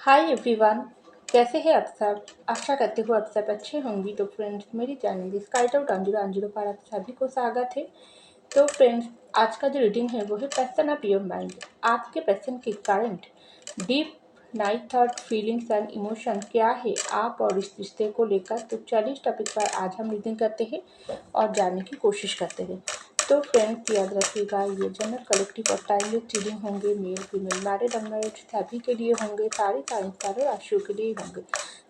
Hi everyone. कैसे हैं आप सब? आशा करती हूँ आप सब अच्छे होंगी। तो फ्रेंड्स, मेरी चैनल स्काइट आउट अंजुला अंजुला पर आप सभी को स्वागत है। तो फ्रेंड्स, आज का जो रीडिंग है वो है पैशन ऑफ योर माइंड। आपके पैशन के current deep night thought feelings and emotion क्या है आप और इस रिश्ते को लेकर। तो चलिए इस टॉपिक पर आज हम रीडिंग करते हैं और जानने की कोशिश करते हैं। तो फ्रेंड्स, याद रखिएगा, ये जनरल कलेक्टिव और टाइमलेस रीडिंग होंगे। मेल फीमेल मैरिड अनमैरिड सभी के लिए होंगे। सारे साइंस सारे राशियों के लिए होंगे।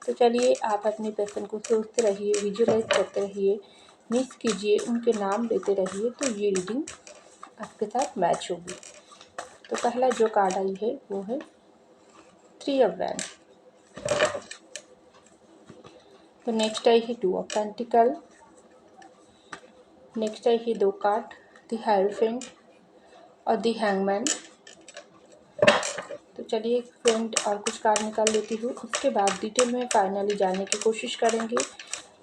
तो चलिए, आप अपने पैशन को सोचते रहिए, विजुअलाइज करते रहिए, मिस कीजिए, उनके नाम लेते रहिए, तो ये रीडिंग आपके साथ मैच होगी। तो पहला जो कार्ड आई है वो है 3 ऑफ वैंड। तो नेक्स्ट आई है 2 ऑफ पेंटिकल। नेक्स्ट आई है 2 कार्ड, द हायरफेंट और द हैंगमैन। तो चलिए फ्रेंड, और कुछ कार्ड निकाल लेती हूँ, उसके बाद डिटेल में फाइनली जानने की कोशिश करेंगे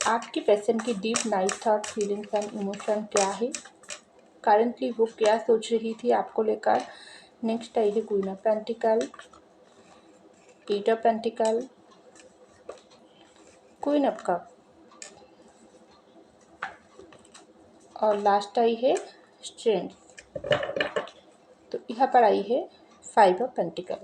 आपकी पैशन की deep night thought feelings and emotion क्या है, करंटली वो क्या सोच रही थी आपको लेकर। नेक्स्ट आई है queen of pentacle, 8 of pentacle, queen of cup और लास्ट आई है स्ट्रेंथ। तो यहाँ पर आई है 5 ऑफ पेंटिकल।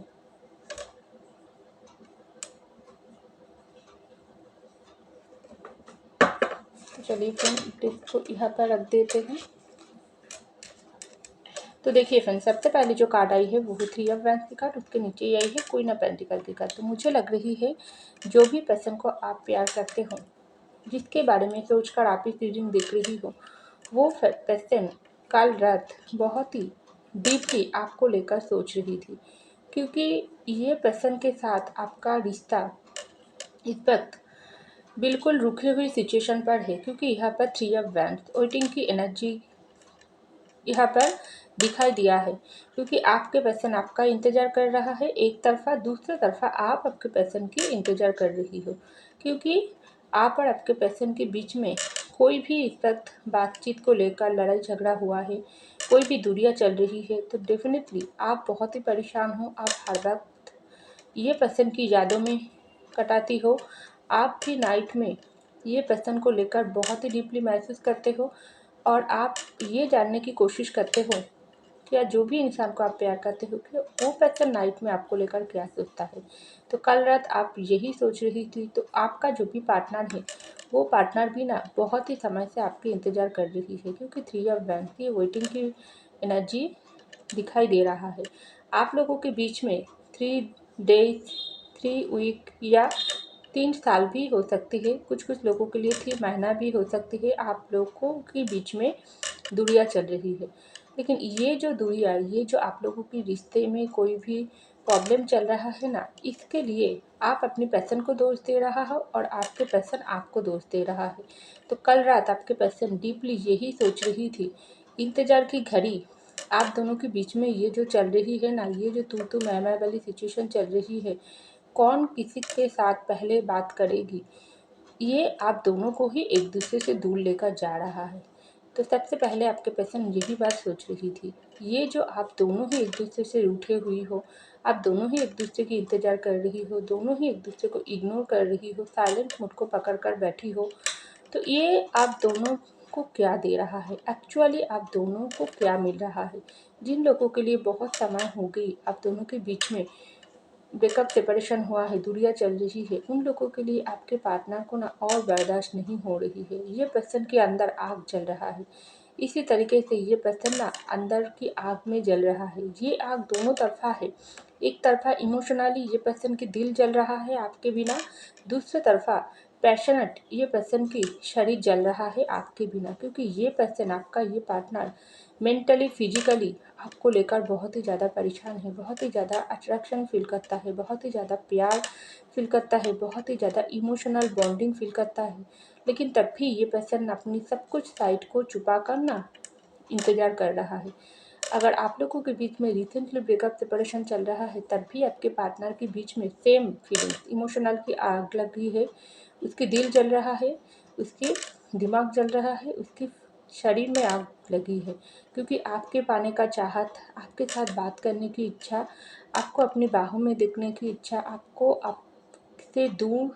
तो चलिए फ्रेंड, इसको यहाँ पर रख देते हैं। तो देखिए फ्रेंड, सबसे पहले जो कार्ड आई है वो है 3 ऑफ वैंड्स की कार्ड। उसके नीचे ये आई है क्वीन ऑफ पेंटिकल की कार्ड। तो मुझे लग रही है जो भी पर्सन को आप प्यार करते हो, जिसके बारे में सोचकर आप इस रीडिंग देख रही हो, वो पर्सन कल रात बहुत ही डीपली आपको लेकर सोच रही थी, क्योंकि ये पर्सन के साथ आपका रिश्ता इस वक्त बिल्कुल रुकी हुई सिचुएशन पर है। क्योंकि यहाँ पर 3 ऑफ वैंड्स वेटिंग की एनर्जी यहाँ पर दिखाई दिया है, क्योंकि आपके पर्सन आपका इंतजार कर रहा है एक तरफा, दूसरी तरफा आप आपके पर्सन की इंतजार कर रही हो, क्योंकि आप और आपके पर्सन के बीच में कोई भी इस वक्त बातचीत को लेकर लड़ाई झगड़ा हुआ है, कोई भी दूरियां चल रही है। तो डेफिनेटली आप बहुत ही परेशान हो। आप हर वक्त ये पर्सन की यादों में कटाती हो। आप भी नाइट में ये पर्सन को लेकर बहुत ही डीपली महसूस करते हो और आप ये जानने की कोशिश करते हो कि या जो भी इंसान को आप प्यार करते हो कि वो पर्सन नाइट में आपको लेकर क्या सोचता है। तो कल रात आप यही सोच रही थी। तो आपका जो भी पार्टनर है वो पार्टनर भी ना बहुत ही समय से आपके इंतज़ार कर रही है, क्योंकि 3 ऑफ वैंड्स की वेटिंग की एनर्जी दिखाई दे रहा है। आप लोगों के बीच में 3 डेज, 3 वीक या 3 साल भी हो सकती है। कुछ कुछ लोगों के लिए 3 महीना भी हो सकती है। आप लोगों के बीच में दूरियां चल रही है, लेकिन ये जो दूरियां, ये जो आप लोगों की रिश्ते में कोई भी प्रॉब्लम चल रहा है ना, इसके लिए आप अपने पर्सन को दोष दे रहा हो और आपके पर्सन आपको दोष दे रहा है। तो कल रात आपके पर्सन डीपली यही सोच रही थी, इंतजार की घड़ी आप दोनों के बीच में ये जो चल रही है ना, ये जो तू मैं वाली सिचुएशन चल रही है, कौन किसी के साथ पहले बात करेगी, ये आप दोनों को ही एक दूसरे से दूर लेकर जा रहा है। तो सबसे पहले आपके पर्सन यही बात सोच रही थी। ये जो आप दोनों ही एक दूसरे से रूठे हुई हो, आप दोनों ही एक दूसरे की इंतजार कर रही हो, दोनों ही एक दूसरे को इग्नोर कर रही हो, साइलेंट मोड को पकड़ कर बैठी हो, तो ये आप दोनों को क्या दे रहा है, एक्चुअली आप दोनों को क्या मिल रहा है। जिन लोगों के लिए बहुत समय हो गई आप दोनों के बीच में ब्रेकअप सेपरेशन हुआ है, दूरियां चल रही है, उन लोगों के लिए आपके पार्टनर को ना और बर्दाश्त नहीं हो रही है। ये पर्सन के अंदर आग जल रहा है। इसी तरीके से ये पर्सन ना अंदर की आग में जल रहा है। ये आग दोनों तरफा है। एक तरफा इमोशनली ये पर्सन की दिल जल रहा है आपके बिना, दूसरे तरफा पैशनेट ये पर्सन की शरीर जल रहा है आपके बिना, क्योंकि ये पर्सन आपका ये पार्टनर मेंटली फिजिकली आपको लेकर बहुत ही ज़्यादा परेशान है, बहुत ही ज़्यादा अट्रैक्शन फील करता है, बहुत ही ज़्यादा प्यार फील करता है, बहुत ही ज़्यादा इमोशनल बॉन्डिंग फील करता है। लेकिन तब भी ये पर्सन अपनी सब कुछ साइड को छुपा कर ना इंतज़ार कर रहा है। अगर आप लोगों के बीच में रिसेंटली ब्रेकअप सेपरेशन चल रहा है, तब भी आपके पार्टनर के बीच में सेम फीलिंग्स इमोशनल की आग लग रही है। उसके दिल जल रहा है, उसके दिमाग जल रहा है, उसकी शरीर में आग लगी है, क्योंकि आपके पाने का चाहत, आपके साथ बात करने की इच्छा, आपको अपनी बाहों में देखने की इच्छा, आपको आपसे दूर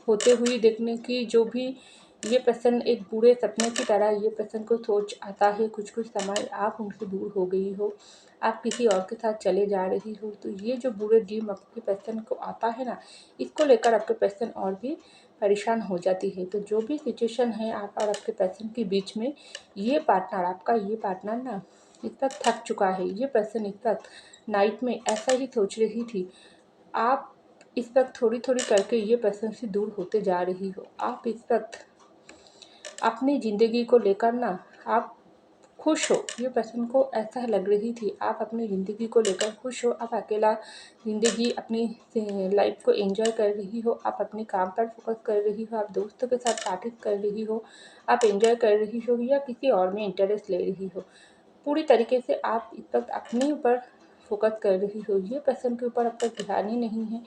होते हुए देखने की जो भी ये पर्सन एक बुरे सपने की तरह ये पर्सन को सोच आता है। कुछ कुछ समय आप उनसे दूर हो गई हो, आप किसी और के साथ चले जा रही हो, तो ये जो बुरे ड्रीम आपके पर्सन को आता है ना, इसको लेकर आपके पर्सन और भी परेशान हो जाती है। तो जो भी सिचुएशन है आप और आपके पर्सन के बीच में, ये पार्टनर आपका, ये पार्टनर ना इस वक्त थक चुका है। ये पर्सन इस वक्त नाइट में ऐसा ही सोच रही थी। आप इस वक्त थोड़ी थोड़ी करके ये पर्सन से दूर होते जा रही हो। आप इस वक्त अपनी ज़िंदगी को लेकर ना आप खुश हो, ये पर्सन को ऐसा लग रही थी। आप अपनी ज़िंदगी को लेकर खुश हो, आप अकेला ज़िंदगी अपनी लाइफ को एंजॉय कर रही हो, आप अपने काम पर फोकस कर रही हो, आप दोस्तों के साथ पार्टी कर रही हो, आप एंजॉय कर रही हो या किसी और में इंटरेस्ट ले रही हो। पूरी तरीके से आप इस वक्त अपने ऊपर फोकस कर रही हो। ये पर्सन के ऊपर आपका ध्यान ही नहीं है।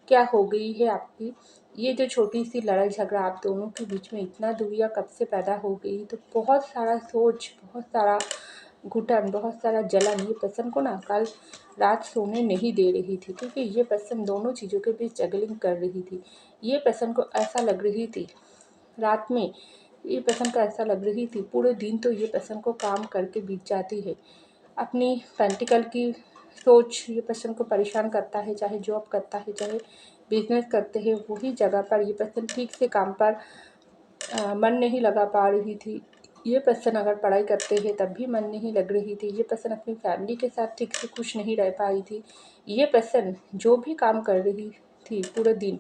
क्या हो गई है आपकी ये जो छोटी सी लड़ाई झगड़ा आप दोनों के बीच में, इतना दूरियां कब से पैदा हो गई? तो बहुत सारा सोच, बहुत सारा घुटन, बहुत सारा जलन ये पर्सन को ना कल रात सोने नहीं दे रही थी, क्योंकि ये पर्सन दोनों चीज़ों के बीच जगलिंग कर रही थी। ये पर्सन को ऐसा लग रही थी रात में, ये पर्सन को ऐसा लग रही थी पूरे दिन तो ये पर्सन को काम करके बीत जाती है। अपनी पेंटिकल की सोच ये पर्सन को परेशान करता है, चाहे जॉब करता है, चाहे बिजनेस करते हैं, वही जगह पर ये पर्सन ठीक से काम पर मन नहीं लगा पा रही थी। ये पर्सन अगर पढ़ाई करते हैं तब भी मन नहीं लग रही थी। ये पर्सन अपनी फैमिली के साथ ठीक से खुश नहीं रह पाई थी। ये पर्सन जो भी काम कर रही थी पूरे दिन,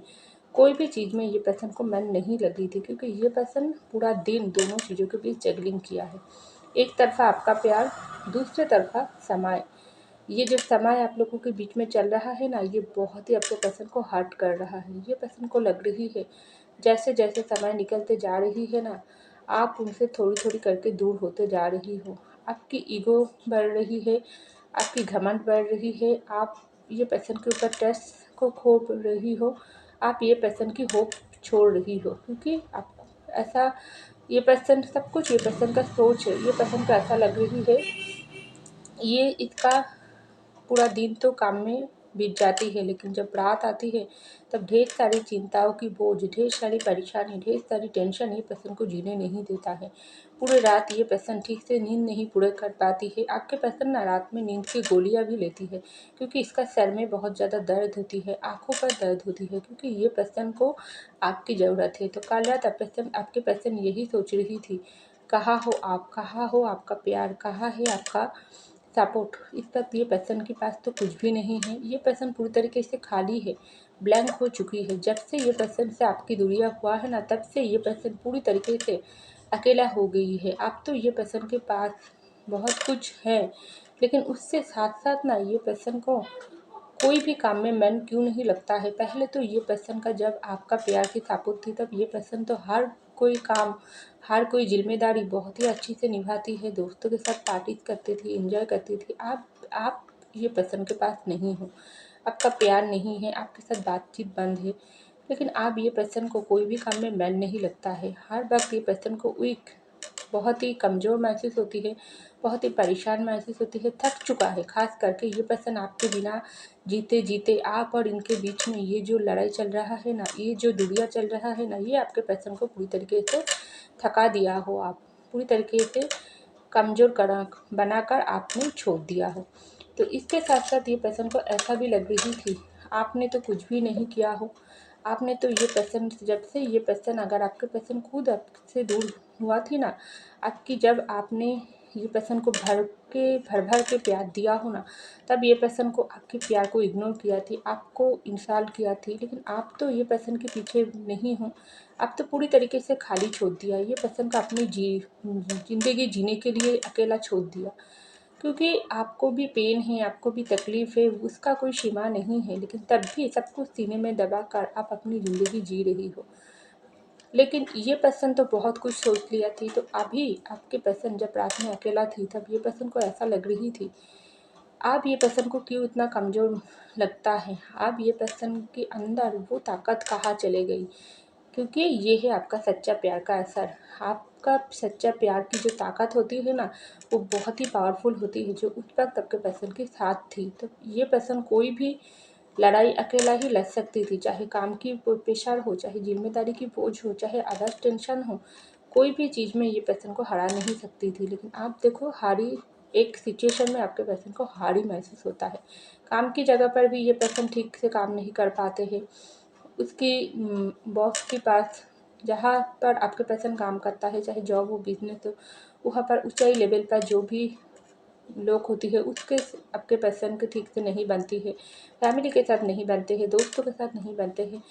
कोई भी चीज़ में ये पर्सन को मन नहीं लगी थी, क्योंकि ये पर्सन पूरा दिन दोनों चीज़ों के बीच जगलिंग किया है। एक तरफा आपका प्यार, दूसरे तरफा समय। ये जो समय आप लोगों के बीच में चल रहा है ना, ये बहुत ही आपके पर्सन को हर्ट कर रहा है। ये पर्सन को लग रही है जैसे जैसे समय निकलते जा रही है ना, आप उनसे थोड़ी थोड़ी करके दूर होते जा रही हो। आपकी ईगो बढ़ रही है, आपकी घमंड बढ़ रही है, आप ये पर्सन के ऊपर ट्रस्ट को खो रही हो, आप ये पर्सन की होप छोड़ रही हो, क्योंकि आपको ऐसा ये पर्सन सब कुछ ये पर्सन का सोच है। ये पर्सन को ऐसा लग रही है ये इसका पूरा दिन तो काम में बीत जाती है, लेकिन जब रात आती है तब ढेर सारी चिंताओं की बोझ, ढेर सारी परेशानी, ढेर सारी टेंशन ये पर्सन को जीने नहीं देता है। पूरे रात ये पर्सन ठीक से नींद नहीं पूरे कर पाती है। आपके पर्सन ना रात में नींद की गोलियां भी लेती है, क्योंकि इसका सर में बहुत ज़्यादा दर्द होती है, आँखों पर दर्द होती है, क्योंकि ये पर्सन को आपकी ज़रूरत है। तो कल रात आपके पर्सन यही सोच रही थी, कहाँ हो आप, कहाँ हो आपका प्यार, कहाँ है आपका सपोर्ट। इस वक्त ये पर्सन के पास तो कुछ भी नहीं है। ये पर्सन पूरी तरीके से खाली है, ब्लैंक हो चुकी है। जब से ये पर्सन से आपकी दूरियां हुआ है ना, तब से ये पर्सन पूरी तरीके से अकेला हो गई है। अब तो ये पर्सन के पास बहुत कुछ है, लेकिन उससे साथ साथ ना ये पर्सन को कोई भी काम में मन क्यों नहीं लगता है। पहले तो ये पर्सन का जब आपका प्यार की सापुत थी, तब ये पर्सन तो हर कोई काम, हर कोई जिम्मेदारी बहुत ही अच्छी से निभाती है, दोस्तों के साथ पार्टी करती थी, एंजॉय करती थी। आप ये पर्सन के पास नहीं हो, आपका प्यार नहीं है, आपके साथ बातचीत बंद है। लेकिन आप ये पर्सन को कोई भी काम में मन नहीं लगता है। हर वक्त ये पर्सन को वीक, बहुत ही कमज़ोर महसूस होती है, बहुत ही परेशान महसूस होती है, थक चुका है। ख़ास करके ये पर्सन आपके बिना जीते जीते, आप और इनके बीच में ये जो लड़ाई चल रहा है ना, ये जो दूरियां चल रहा है ना, ये आपके पर्सन को पूरी तरीके से थका दिया हो। आप पूरी तरीके से कमज़ोर बनाकर आपने छोड़ दिया हो। तो इसके साथ साथ ये पर्सन को ऐसा भी लग रही थी, आपने तो कुछ भी नहीं किया हो। आपने तो ये पर्सन, जब से ये पर्सन, अगर आपके पर्सन खुद आपसे दूर हुआ थी ना, आपकी जब आपने ये पर्सन को भर भर के प्यार दिया हो ना, तब ये पर्सन को आपके प्यार को इग्नोर किया थी, आपको इंसल्ट किया थी। लेकिन आप तो ये पर्सन के पीछे नहीं हो, आप तो पूरी तरीके से खाली छोड़ दिया। ये पर्सन को अपनी ज़िंदगी जीने के लिए अकेला छोड़ दिया, क्योंकि आपको भी पेन है, आपको भी तकलीफ़ है, उसका कोई सीमा नहीं है। लेकिन तब भी सब कुछ सीने में दबा कर आप अपनी ज़िंदगी जी रही हो। लेकिन ये पर्सन तो बहुत कुछ सोच लिया थी। तो अभी आपके पर्सन जब रात में अकेला थी, तब ये पर्सन को ऐसा लग रही थी, आप ये पर्सन को क्यों इतना कमज़ोर लगता है, आप ये पर्सन के अंदर वो ताकत कहाँ चले गई? क्योंकि ये है आपका सच्चा प्यार का असर। आप आपका सच्चा प्यार की जो ताकत होती है ना, वो बहुत ही पावरफुल होती है, जो उस वक्त आपके पर्सन के साथ थी। तो ये पर्सन कोई भी लड़ाई अकेला ही लड़ सकती थी, चाहे काम की प्रेशर हो, चाहे जिम्मेदारी की बोझ हो, चाहे अदर टेंशन हो, कोई भी चीज़ में ये पर्सन को हरा नहीं सकती थी। लेकिन आप देखो, हारी एक सिचुएशन में आपके पर्सन को हारी महसूस होता है। काम की जगह पर भी ये पर्सन ठीक से काम नहीं कर पाते हैं। उसकी बॉस के पास, जहाँ पर आपके पर्सन काम करता है, चाहे जॉब हो, बिजनेस हो, वहाँ पर ऊंचाई लेवल पर जो भी लोग होती है, उसके आपके पर्सन के ठीक से नहीं बनती है, फैमिली के साथ नहीं बनते हैं, दोस्तों के साथ नहीं बनते हैं।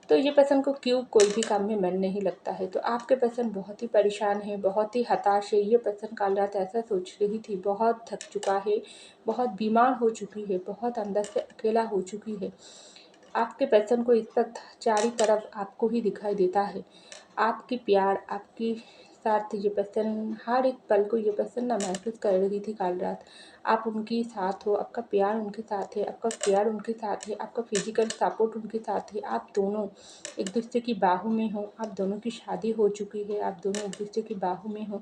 तो ये पर्सन को क्यों कोई भी काम में मन नहीं लगता है। तो आपके पर्सन बहुत ही परेशान है, बहुत ही हताश है। ये पर्सन कल रात ऐसा सोच रही थी, बहुत थक चुका है, बहुत बीमार हो चुकी है, बहुत अंदर से अकेला हो चुकी है। आपके पर्सन को इस वक्त चारों तरफ आपको ही दिखाई देता है। आपकी प्यार, आपकी साथ ये पर्सन हर एक पल को ये पर्सन ना महसूस कर रही थी कल रात। आप उनके साथ हो, आपका प्यार उनके साथ है, आपका प्यार उनके साथ है, आपका फिजिकल सपोर्ट उनके साथ है। आप दोनों एक दूसरे की बाहों में हो, आप दोनों की शादी हो चुकी है, आप दोनों एक दूसरे की बाहों में हो,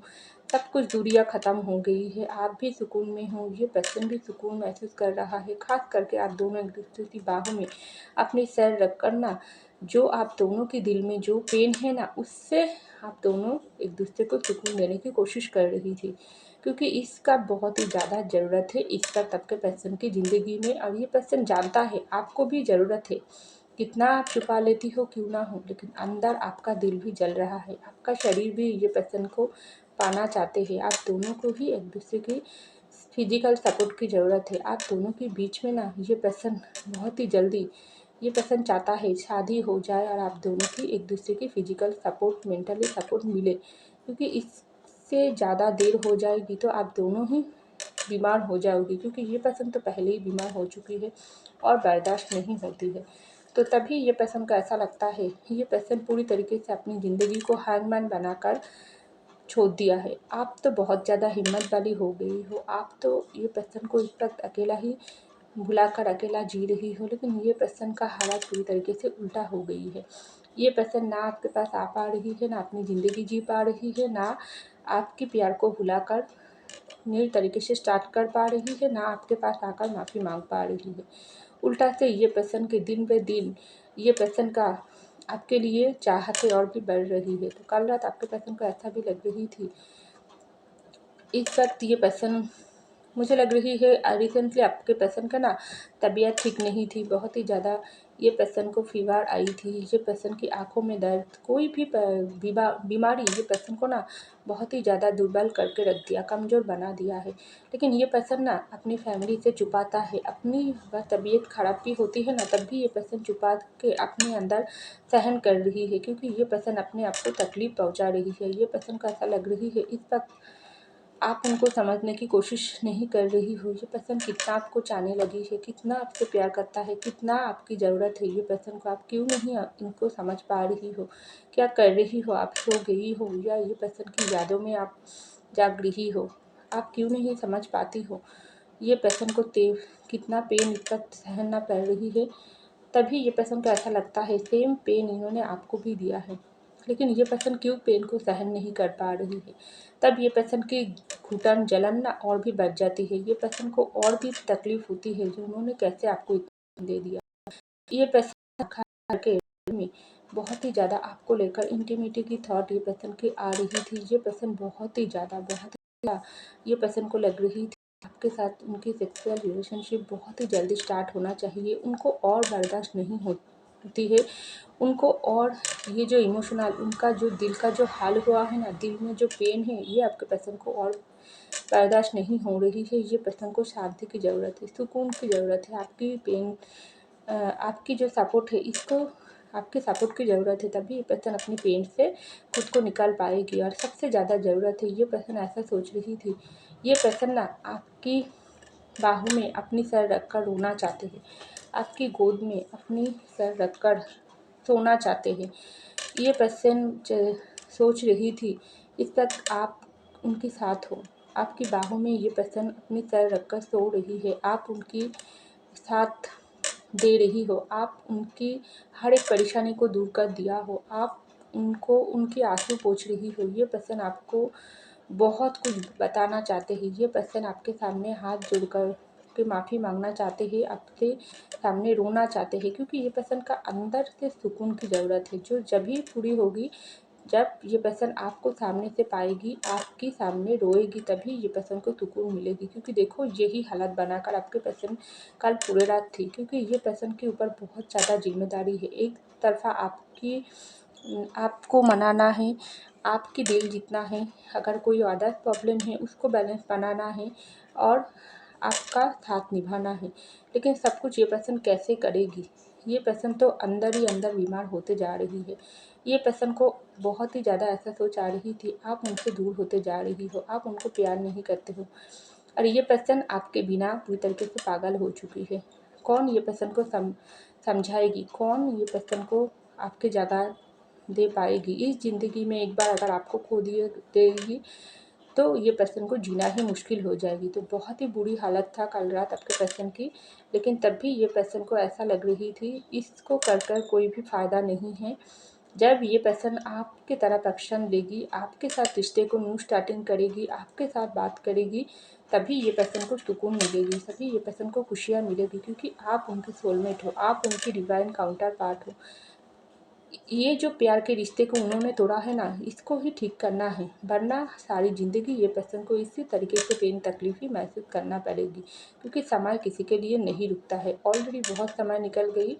सब कुछ दूरियां ख़त्म हो गई है, आप भी सुकून में हो, ये पर्सन भी सुकून महसूस कर रहा है। खास करके आप दोनों एक दूसरे की बाहों में अपनी सर रख कर ना, जो आप दोनों के दिल में जो पेन है ना, उससे आप दोनों एक दूसरे को सुकून देने की कोशिश कर रही थी, क्योंकि इसका बहुत ही ज़्यादा ज़रूरत है इस वक्त आपके पर्सन की ज़िंदगी में। और ये पर्सन जानता है आपको भी ज़रूरत है। कितना आप छुपा लेती हो क्यों ना हो, लेकिन अंदर आपका दिल भी जल रहा है, आपका शरीर भी ये पर्सन को पाना चाहते हैं। आप दोनों को ही एक दूसरे की फिजिकल सपोर्ट की ज़रूरत है। आप दोनों के बीच में ना ये पर्सन बहुत ही जल्दी, ये पर्सन चाहता है शादी हो जाए और आप दोनों की एक दूसरे की फिजिकल सपोर्ट, मेंटली सपोर्ट मिले, क्योंकि इससे ज़्यादा देर हो जाएगी तो आप दोनों ही बीमार हो जाओगी, क्योंकि ये पर्सन तो पहले ही बीमार हो चुकी है और बर्दाश्त नहीं होती है। तो तभी ये पर्सन को ऐसा लगता है, ये पर्सन पूरी तरीके से अपनी ज़िंदगी को हैंगमैन बनाकर छोड़ दिया है। आप तो बहुत ज़्यादा हिम्मत वाली हो गई हो, आप तो ये पर्सन को इस वक्त अकेला ही भुलाकर अकेला जी रही हो, लेकिन ये पर्सन का हालत पूरी तरीके से उल्टा हो गई है। ये पर्सन ना आपके पास आ पा रही है, ना अपनी ज़िंदगी जी पा रही है, ना आपके प्यार को भुलाकर नई तरीके से स्टार्ट कर पा रही है, ना आपके पास आकर माफ़ी मांग पा रही है। उल्टा से ये पर्सन के दिन पे दिन ये पर्सन का आपके लिए चाहतें और भी बढ़ रही है। तो कल रात आपके पर्सन को ऐसा भी लग रही थी, इस वक्त ये पर्सन, मुझे लग रही है रिसेंटली आपके पर्सन का ना तबीयत ठीक नहीं थी, बहुत ही ज़्यादा ये पर्सन को फीवर आई थी, ये पर्सन की आंखों में दर्द, कोई भी बीमारी ये पर्सन को ना बहुत ही ज़्यादा दुर्बल करके रख दिया, कमज़ोर बना दिया है। लेकिन ये पर्सन ना अपनी फैमिली से छुपाता है, अपनी वह तबीयत खराब भी होती है ना, तब भी ये पर्सन छुपा के अपने अंदर सहन कर रही है, क्योंकि ये पर्सन अपने आप को तकलीफ़ पहुँचा रही है। ये पर्सन को ऐसा लग रही है इस वक्त आप उनको समझने की कोशिश नहीं कर रही हो। ये पर्सन कितना आपको चाहने लगी है, कितना आपसे प्यार करता है, कितना आपकी ज़रूरत है ये पर्सन को, आप क्यों नहीं इनको समझ पा रही हो। क्या कर रही हो, आप सो गई हो या ये पर्सन की यादों में आप जाग रही हो, आप क्यों नहीं समझ पाती हो। ये पर्सन को कितना पेन इस वक्त सहन कर रही है, तभी ये पर्सन को ऐसा लगता है सेम पेन इन्होंने आपको भी दिया है, लेकिन ये पर्सन क्यों पेन को सहन नहीं कर पा रही है। तब ये पर्सन की घुटन जलन ना और भी बढ़ जाती है, ये पर्सन को और भी तकलीफ होती है जो उन्होंने कैसे आपको इतना दे दिया। ये पर्सन के में बहुत ही ज़्यादा आपको लेकर इंटीमेटी की थॉट ये पर्सन की आ रही थी। ये पर्सन बहुत ही ज़्यादा ये पर्सन को लग रही थी आपके साथ उनकी सेक्सुअल रिलेशनशिप बहुत ही जल्दी स्टार्ट होना चाहिए, उनको और बर्दाश्त नहीं होती है उनको। और ये जो इमोशनल उनका जो दिल का जो हाल हुआ है ना, दिल में जो पेन है, ये आपके पर्सन को और बर्दाश्त नहीं हो रही है। ये पर्सन को शांति की ज़रूरत है, सुकून की ज़रूरत है, आपकी पेन आपकी जो सपोर्ट है, इसको आपके सपोर्ट की ज़रूरत है, तभी ये पर्सन अपनी पेन से खुद को निकाल पाएगी। और सबसे ज़्यादा ज़रूरत है, ये पर्सन ऐसा सोच रही थी, ये पर्सन ना आपकी बाहों में अपनी सर रखकर रोना चाहते हैं, आपकी गोद में अपनी सर रखकर सोना चाहते हैं। ये पर्सन सोच रही थी इस वक्त आप उनके साथ हो, आपकी बाहों में ये पर्सन अपनी सर रखकर सो रही है, आप उनकी साथ दे रही हो, आप उनकी हर एक परेशानी को दूर कर दिया हो, आप उनको उनके आंसू पोंछ रही हो। ये पर्सन आपको बहुत कुछ बताना चाहते हैं। ये पर्सन आपके सामने हाथ जोड़कर के माफ़ी मांगना चाहते हैं, आपके सामने रोना चाहते हैं, क्योंकि ये पर्सन का अंदर से सुकून की ज़रूरत है, जो जब ही पूरी होगी, जब ये पर्सन आपको सामने से पाएगी, आपके सामने रोएगी, तभी ये पर्सन को सुकून मिलेगी। क्योंकि देखो, यही हालत बनाकर आपके पर्सन कल पूरे रात थी, क्योंकि ये पर्सन के ऊपर बहुत ज़्यादा जिम्मेदारी है। एक तरफा आपको मनाना है, आपकी दिल जीतना है, अगर कोई अदर प्रॉब्लम है उसको बैलेंस बनाना है, और आपका साथ निभाना है। लेकिन सब कुछ ये पर्सन कैसे करेगी? ये पर्सन तो अंदर ही अंदर बीमार होते जा रही है। ये पर्सन को बहुत ही ज़्यादा ऐसा सोच आ रही थी, आप उनसे दूर होते जा रही हो, आप उनको प्यार नहीं करते हो, और ये पर्सन आपके बिना पूरी तरीके से पागल हो चुकी है। कौन ये पर्सन को समझाएगी? कौन ये पर्सन को आपकी जगह दे पाएगी? इस ज़िंदगी में एक बार अगर आपको खो दिए देगी, तो ये पर्सन को जीना ही मुश्किल हो जाएगी। तो बहुत ही बुरी हालत था कल रात आपके पर्सन की, लेकिन तब भी ये पर्सन को ऐसा लग रही थी, इसको कर कोई भी फ़ायदा नहीं है। जब ये पर्सन आपकी तरफ एक्शन लेगी, आपके साथ रिश्ते को न्यू स्टार्टिंग करेगी, आपके साथ बात करेगी, तभी ये पर्सन को सुकून मिलेगी, तभी ये पर्सन को खुशियाँ मिलेगी, क्योंकि आप उनकी सोलमेट हो, आप उनकी डिवाइन काउंटर पार्ट हो। ये जो प्यार के रिश्ते को उन्होंने तोड़ा है ना, इसको ही ठीक करना है, वरना सारी ज़िंदगी ये पर्सन को इसी तरीके से पेन तकलीफ ही महसूस करना पड़ेगी, क्योंकि समय किसी के लिए नहीं रुकता है। ऑलरेडी बहुत समय निकल गई।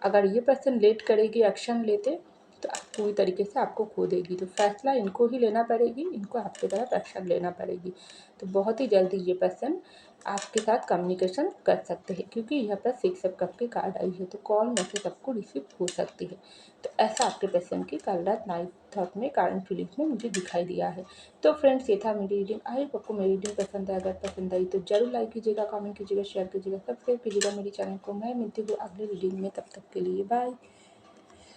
अगर ये पर्सन लेट करेगी, एक्शन लेते, तो आप पूरी तरीके से आपको खो देगी। तो फैसला इनको ही लेना पड़ेगी, इनको आपकी तरफ एक्शन लेना पड़ेगी। तो बहुत ही जल्दी ये पर्सन आपके साथ कम्युनिकेशन कर सकते हैं, क्योंकि यहाँ पर 6 ऑफ कप की कार्ड आई है, तो कॉल मैसेज आपको रिसीव हो सकती है। तो ऐसा आपके पर्सन की कल रात नाइट थॉट में, करंट फीलिंग्स में मुझे दिखाई दिया है। तो फ्रेंड्स, ये था मेरी रीडिंग। आई होप आपको मेरी रीडिंग पसंद है। अगर पसंद आई तो जरूर लाइक कीजिएगा, कमेंट कीजिएगा, शेयर कीजिएगा, सब्सक्राइब कीजिएगा मेरी चैनल को। मैं मिलती हूँ अगले रीडिंग में, तब तक के लिए बाय।